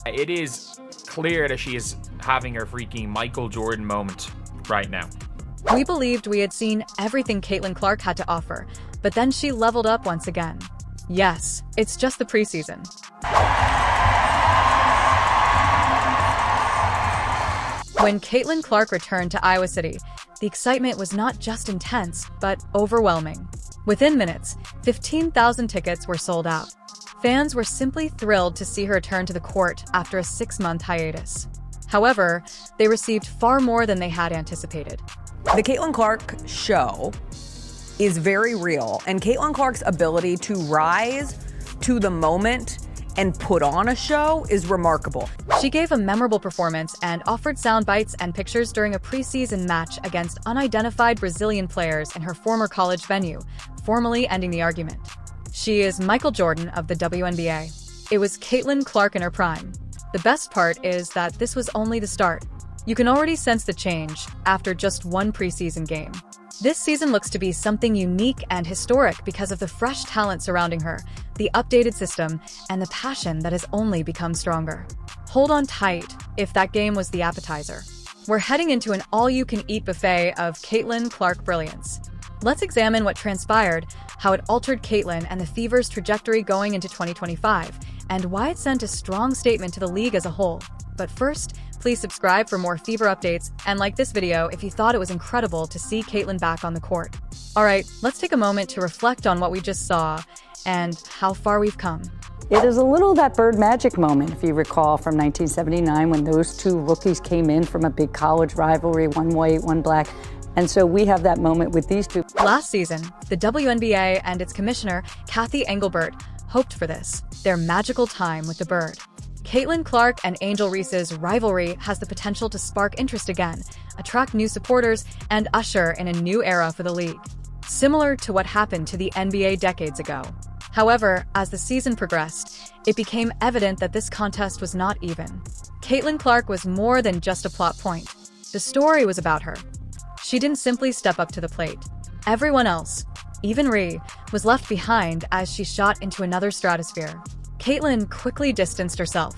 It is clear that she is having her freaking Michael Jordan moment right now. We believed we had seen everything Caitlin Clark had to offer, but then she leveled up once again. Yes, it's just the preseason. When Caitlin Clark returned to Iowa City, the excitement was not just intense, but overwhelming. Within minutes, 15,000 tickets were sold out. Fans were simply thrilled to see her return to the court after a 6-month hiatus. However, they received far more than they had anticipated. The Caitlin Clark show is very real, and Caitlin Clark's ability to rise to the moment and put on a show is remarkable. She gave a memorable performance and offered sound bites and pictures during a preseason match against unidentified Brazilian players in her former college venue, formally ending the argument. She is Michael Jordan of the WNBA. It was Caitlin Clark in her prime. The best part is that this was only the start. You can already sense the change after just one preseason game. This season looks to be something unique and historic because of the fresh talent surrounding her, the updated system, and the passion that has only become stronger. Hold on tight if that game was the appetizer. We're heading into an all-you-can-eat buffet of Caitlin Clark brilliance. Let's examine what transpired, how it altered Caitlin and the Fever's trajectory going into 2025, and why it sent a strong statement to the league as a whole. But first, please subscribe for more Fever updates and like this video if you thought it was incredible to see Caitlin back on the court. Alright, let's take a moment to reflect on what we just saw and how far we've come. It is a little that Bird Magic moment, if you recall, from 1979 when those two rookies came in from a big college rivalry, one white, one black. And so we have that moment with these two. Last season, the WNBA and its commissioner, Kathy Engelbert, hoped for this, their magical time with the Bird. Caitlin Clark and Angel Reese's rivalry has the potential to spark interest again, attract new supporters, and usher in a new era for the league. Similar to what happened to the NBA decades ago. However, as the season progressed, it became evident that this contest was not even. Caitlin Clark was more than just a plot point. The story was about her. She didn't simply step up to the plate. Everyone else, even Rhee, was left behind as she shot into another stratosphere. Caitlin quickly distanced herself.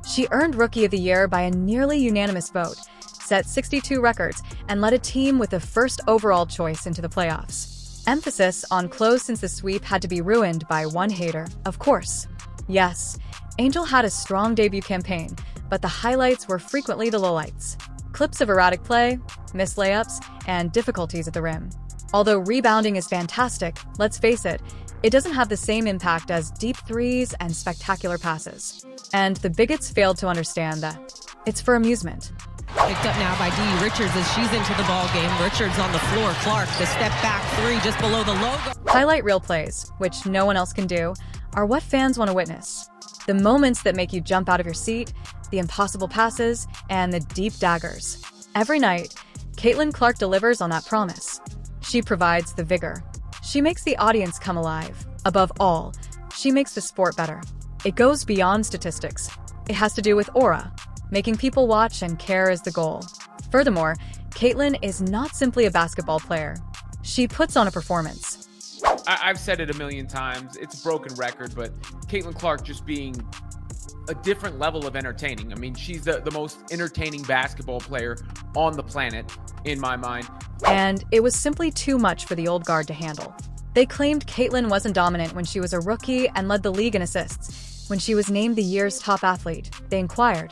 She earned Rookie of the Year by a nearly unanimous vote, set 62 records, and led a team with the first overall choice into the playoffs. Emphasis on close since the sweep had to be ruined by one hater, of course. Yes, Angel had a strong debut campaign, but the highlights were frequently the lowlights. Clips of erratic play, missed layups, and difficulties at the rim. Although rebounding is fantastic, let's face it, it doesn't have the same impact as deep threes and spectacular passes. And the bigots failed to understand that. It's for amusement. Picked up now by Dee Richards as she's into the ball game. Richards on the floor. Clark, the step back three just below the logo. Highlight reel plays, which no one else can do, are what fans want to witness. The moments that make you jump out of your seat, the impossible passes, and the deep daggers. Every night, Caitlin Clark delivers on that promise. She provides the vigor. She makes the audience come alive. Above all, she makes the sport better. It goes beyond statistics. It has to do with aura. Making people watch and care is the goal. Furthermore, Caitlin is not simply a basketball player. She puts on a performance. I've said it a million times. It's a broken record, but Caitlin Clark just being a different level of entertaining. I mean, she's the most entertaining basketball player on the planet, in my mind. And it was simply too much for the old guard to handle. They claimed Caitlin wasn't dominant when she was a rookie and led the league in assists. When she was named the year's top athlete, they inquired,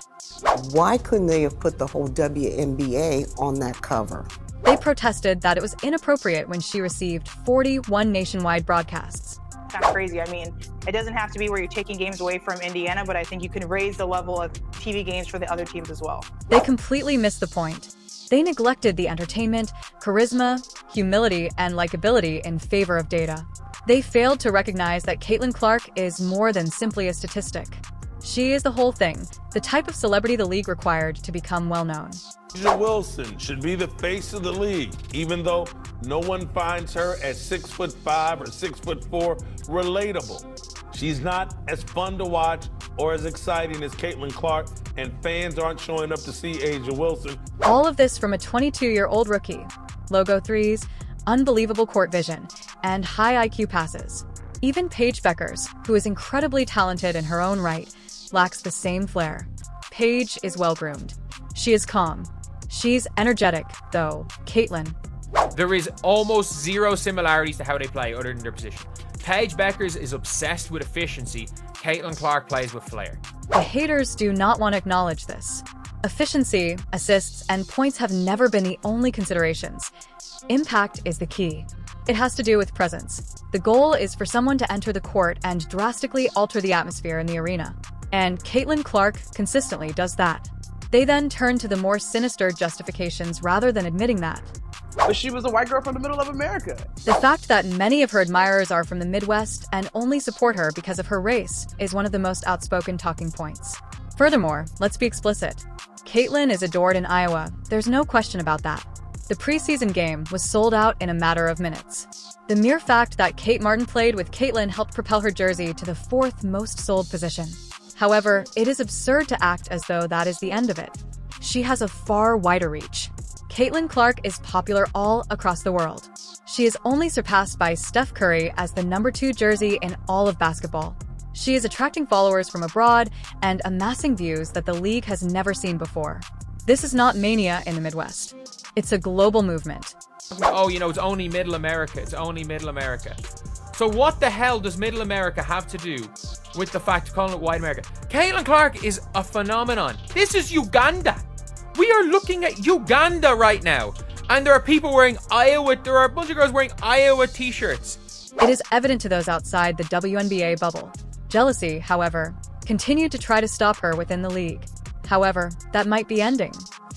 why couldn't they have put the whole WNBA on that cover? They protested that it was inappropriate when she received 41 nationwide broadcasts. Kind of crazy. I mean, it doesn't have to be where you're taking games away from Indiana, but I think you can raise the level of TV games for the other teams as well. They completely missed the point. They neglected the entertainment, charisma, humility, and likability in favor of data. They failed to recognize that Caitlin Clark is more than simply a statistic. She is the whole thing, the type of celebrity the league required to become well-known. A'ja Wilson should be the face of the league, even though no one finds her at 6'5" or 6'4" relatable. She's not as fun to watch or as exciting as Caitlin Clark, and fans aren't showing up to see A'ja Wilson. All of this from a 22-year-old rookie. Logo threes, unbelievable court vision, and high IQ passes. Even Paige Beckers, who is incredibly talented in her own right, lacks the same flair. Paige is well-groomed. She is calm. She's energetic, though. Caitlin. There is almost zero similarities to how they play other than their position. Paige Beckers is obsessed with efficiency. Caitlin Clark plays with flair. The haters do not want to acknowledge this. Efficiency, assists, and points have never been the only considerations. Impact is the key. It has to do with presence. The goal is for someone to enter the court and drastically alter the atmosphere in the arena. And Caitlin Clark consistently does that. They then turn to the more sinister justifications rather than admitting that. But she was a white girl from the middle of America. The fact that many of her admirers are from the Midwest and only support her because of her race is one of the most outspoken talking points. Furthermore, let's be explicit. Caitlin is adored in Iowa. There's no question about that. The preseason game was sold out in a matter of minutes. The mere fact that Kate Martin played with Caitlin helped propel her jersey to the 4th most sold position. However, it is absurd to act as though that is the end of it. She has a far wider reach. Caitlin Clark is popular all across the world. She is only surpassed by Steph Curry as the number 2 jersey in all of basketball. She is attracting followers from abroad and amassing views that the league has never seen before. This is not mania in the Midwest. It's a global movement. Oh, it's only Middle America. It's only Middle America. So what the hell does Middle America have to do with the fact of calling it White America? Caitlin Clark is a phenomenon. This is Uganda. We are looking at Uganda right now. And there are people wearing there are a bunch of girls wearing Iowa t-shirts. It is evident to those outside the WNBA bubble. Jealousy, however, continued to try to stop her within the league. However, that might be ending.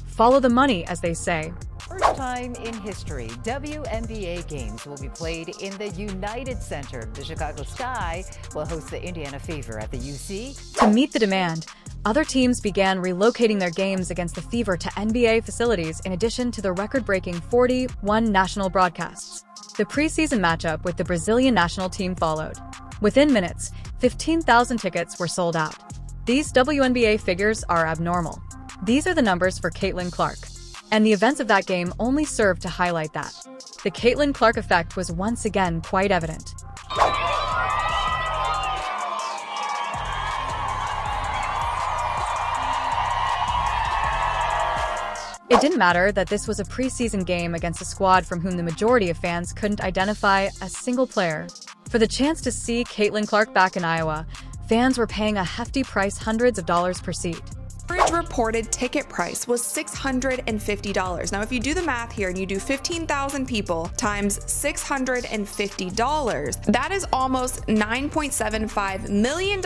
Follow the money, as they say. First time in history, WNBA games will be played in the United Center. The Chicago Sky will host the Indiana Fever at the UC. To meet the demand, other teams began relocating their games against the Fever to NBA facilities in addition to the record-breaking 41 national broadcasts. The preseason matchup with the Brazilian national team followed. Within minutes, 15,000 tickets were sold out. These WNBA figures are abnormal. These are the numbers for Caitlin Clark. And the events of that game only served to highlight that. The Caitlin Clark effect was once again quite evident. It didn't matter that this was a preseason game against a squad from whom the majority of fans couldn't identify a single player. For the chance to see Caitlin Clark back in Iowa, fans were paying a hefty price, hundreds of dollars per seat. Average reported ticket price was $650. Now, if you do the math here and you do 15,000 people times $650, that is almost $9.75 million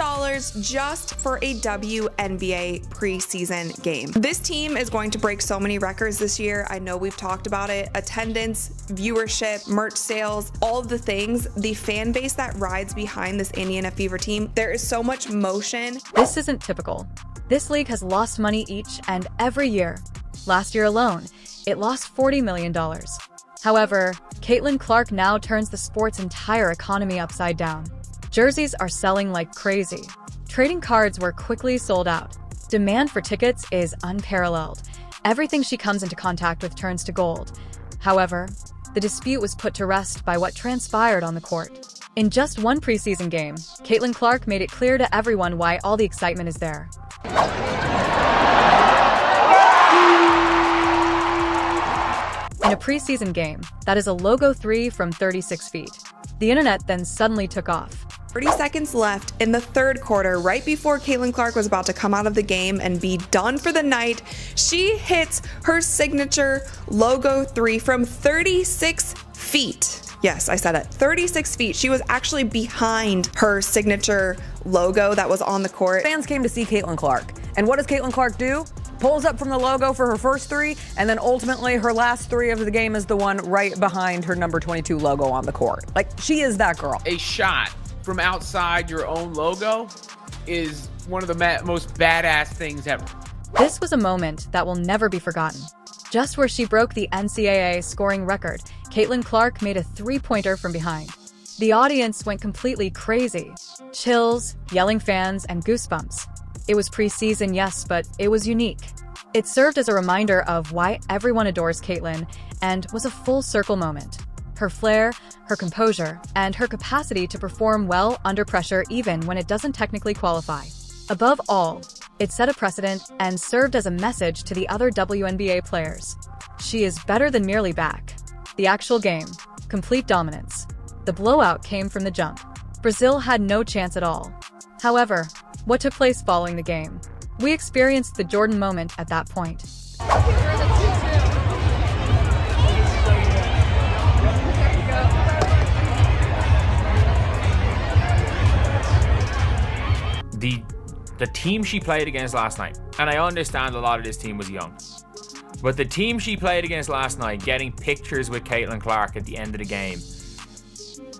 just for a WNBA preseason game. This team is going to break so many records this year. I know we've talked about it. Attendance, viewership, merch sales, all of the things. The fan base that rides behind this Indiana Fever team, there is so much motion. This isn't typical. This league has lost money each and every year. Last year alone, it lost $40 million. However, Caitlin Clark now turns the sport's entire economy upside down. Jerseys are selling like crazy. Trading cards were quickly sold out. Demand for tickets is unparalleled. Everything she comes into contact with turns to gold. However, the dispute was put to rest by what transpired on the court. In just one preseason game, Caitlin Clark made it clear to everyone why all the excitement is there. In a preseason game, that is a logo 3 from 36 feet. The internet then suddenly took off. 30 seconds left in the third quarter, right before Caitlin Clark was about to come out of the game and be done for the night, she hits her signature logo 3 from 36 feet. Yes, I said it. 36 feet. She was actually behind her signature logo that was on the court. Fans came to see Caitlin Clark. And what does Caitlin Clark do? Pulls up from the logo for her first 3, and then ultimately her last 3 of the game is the one right behind her number 22 logo on the court. Like, she is that girl. A shot from outside your own logo is one of the most badass things ever. This was a moment that will never be forgotten. Just where she broke the NCAA scoring record, Caitlin Clark made a 3-pointer from behind. The audience went completely crazy. Chills, yelling fans, and goosebumps. It was preseason, yes, but it was unique. It served as a reminder of why everyone adores Caitlin and was a full circle moment. Her flair, her composure, and her capacity to perform well under pressure even when it doesn't technically qualify. Above all, it set a precedent and served as a message to the other WNBA players. She is better than merely back. The actual game, complete dominance. The blowout came from the jump. Brazil had no chance at all. However, what took place following the game? We experienced the Jordan moment at that point. The team she played against last night, and I understand a lot of this team was young, but the team she played against last night, getting pictures with Caitlin Clark at the end of the game,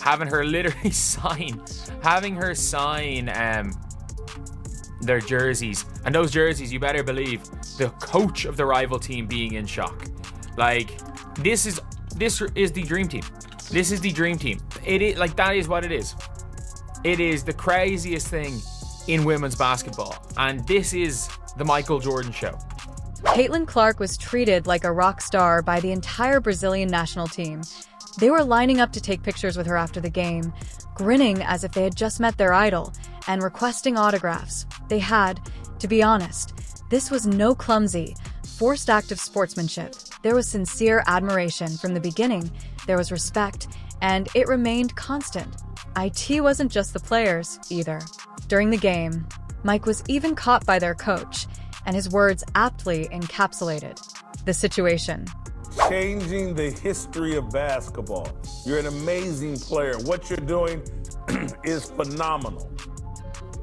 having her literally sign their jerseys, and those jerseys, you better believe the coach of the rival team being in shock. Like, this is the dream team. This is the dream team. It is like, that is what it is. It is the craziest thing in women's basketball, and this is the Michael Jordan show. Caitlin Clark was treated like a rock star by the entire Brazilian national team. They were lining up to take pictures with her after the game, grinning as if they had just met their idol, and requesting autographs. They had, to be honest, this was no clumsy, forced act of sportsmanship. There was sincere admiration from the beginning, there was respect, and it remained constant. IT wasn't just the players, either. During the game, Mike was even caught by their coach, and his words aptly encapsulated the situation. Changing the history of basketball. You're an amazing player. What you're doing is phenomenal.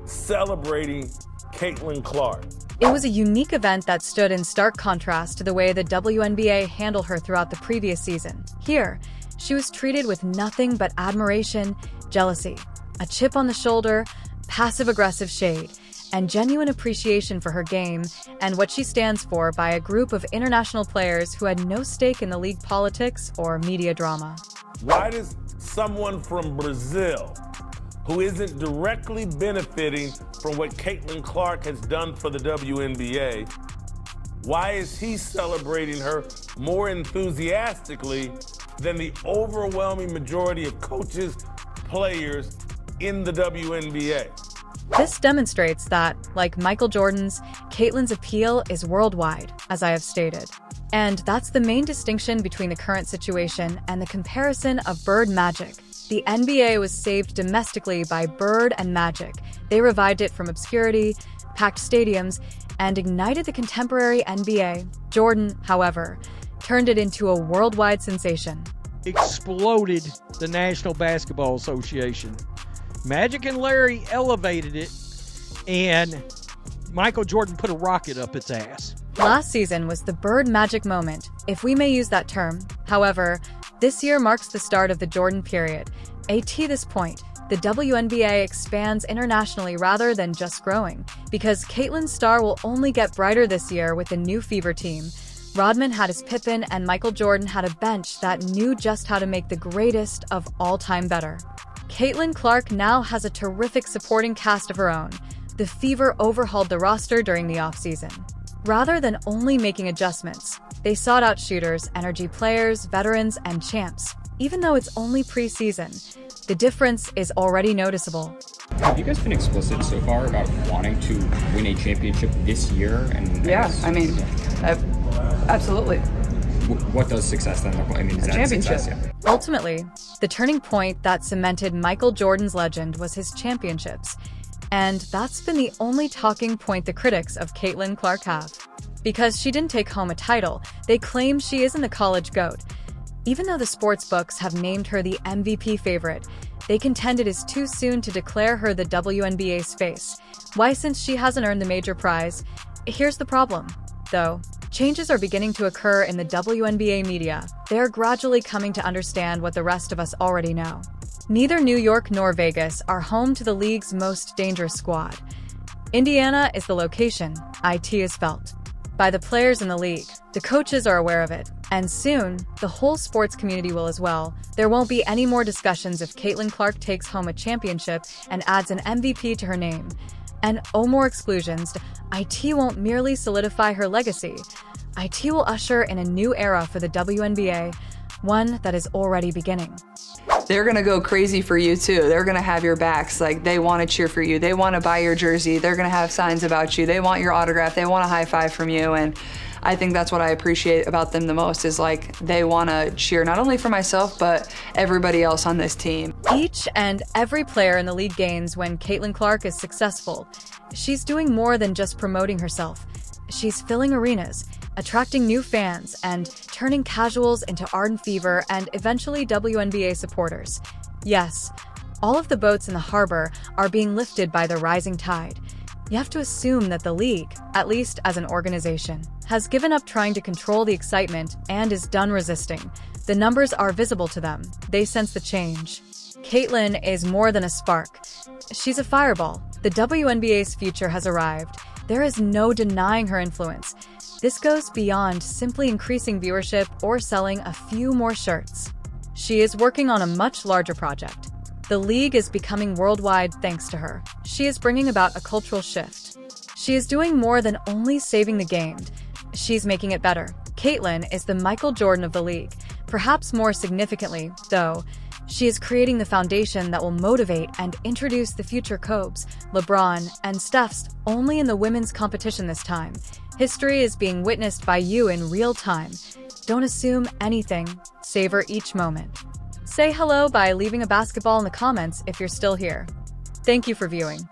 Celebrating Caitlin Clark. It was a unique event that stood in stark contrast to the way the WNBA handled her throughout the previous season. Here, she was treated with nothing but admiration, jealousy, a chip on the shoulder, passive-aggressive shade, and genuine appreciation for her game and what she stands for by a group of international players who had no stake in the league politics or media drama. Why does someone from Brazil, who isn't directly benefiting from what Caitlin Clark has done for the WNBA, why is he celebrating her more enthusiastically than the overwhelming majority of coaches, players in the WNBA? This demonstrates that, like Michael Jordan's, Caitlin's appeal is worldwide, as I have stated. And that's the main distinction between the current situation and the comparison of Bird Magic. The NBA was saved domestically by Bird and Magic. They revived it from obscurity, packed stadiums, and ignited the contemporary NBA. Jordan, however, turned it into a worldwide sensation. Exploded the National Basketball Association. Magic and Larry elevated it, and Michael Jordan put a rocket up its ass. Last season was the Bird Magic moment, if we may use that term. However, this year marks the start of the Jordan period. At this point, the WNBA expands internationally rather than just growing, because Caitlin's star will only get brighter this year with the new Fever team. Rodman had his Pippen, and Michael Jordan had a bench that knew just how to make the greatest of all time better. Caitlin Clark now has a terrific supporting cast of her own. The Fever overhauled the roster during the offseason. Rather than only making adjustments, they sought out shooters, energy players, veterans, and champs. Even though it's only preseason, the difference is already noticeable. Have you guys been explicit so far about wanting to win a championship this year? And Absolutely. What does success then look like? I mean, is that championship. Success? Yeah. Ultimately, the turning point that cemented Michael Jordan's legend was his championships. And that's been the only talking point the critics of Caitlin Clark have. Because she didn't take home a title, they claim she isn't the college GOAT. Even though the sports books have named her the MVP favorite, they contend it is too soon to declare her the WNBA's face. Why, since she hasn't earned the major prize? Here's the problem, though. Changes are beginning to occur in the WNBA media. They are gradually coming to understand what the rest of us already know. Neither New York nor Vegas are home to the league's most dangerous squad. Indiana is the location, IT is felt by the players in the league. The coaches are aware of it, and soon, the whole sports community will as well. There won't be any more discussions if Caitlin Clark takes home a championship and adds an MVP to her name. And oh, more exclusions. IT won't merely solidify her legacy. IT will usher in a new era for the WNBA, one that is already beginning. they're going to go crazy for you too. They're going to have your backs. Like, they want to cheer for you. They want to buy your jersey. They're going to have signs about you. They want your autograph. They want a high five from you. And I think that's what I appreciate about them the most, is like, they want to cheer not only for myself, but everybody else on this team. Each and every player in the league gains when Caitlin Clark is successful. She's doing more than just promoting herself. She's filling arenas, attracting new fans, and turning casuals into ardent fever and eventually WNBA supporters. Yes, all of the boats in the harbor are being lifted by the rising tide. You have to assume that the league, at least as an organization, has given up trying to control the excitement and is done resisting. The numbers are visible to them. They sense the change. Caitlin is more than a spark. She's a fireball. The WNBA's future has arrived. There is no denying her influence. This goes beyond simply increasing viewership or selling a few more shirts. She is working on a much larger project. The league is becoming worldwide thanks to her. She is bringing about a cultural shift. She is doing more than only saving the game. She's making it better. Caitlin is the Michael Jordan of the league. Perhaps more significantly, though, she is creating the foundation that will motivate and introduce the future Kobe's, LeBron, and Steph's only in the women's competition this time. History is being witnessed by you in real time. Don't assume anything. Savor each moment. Say hello by leaving a basketball in the comments if you're still here. Thank you for viewing.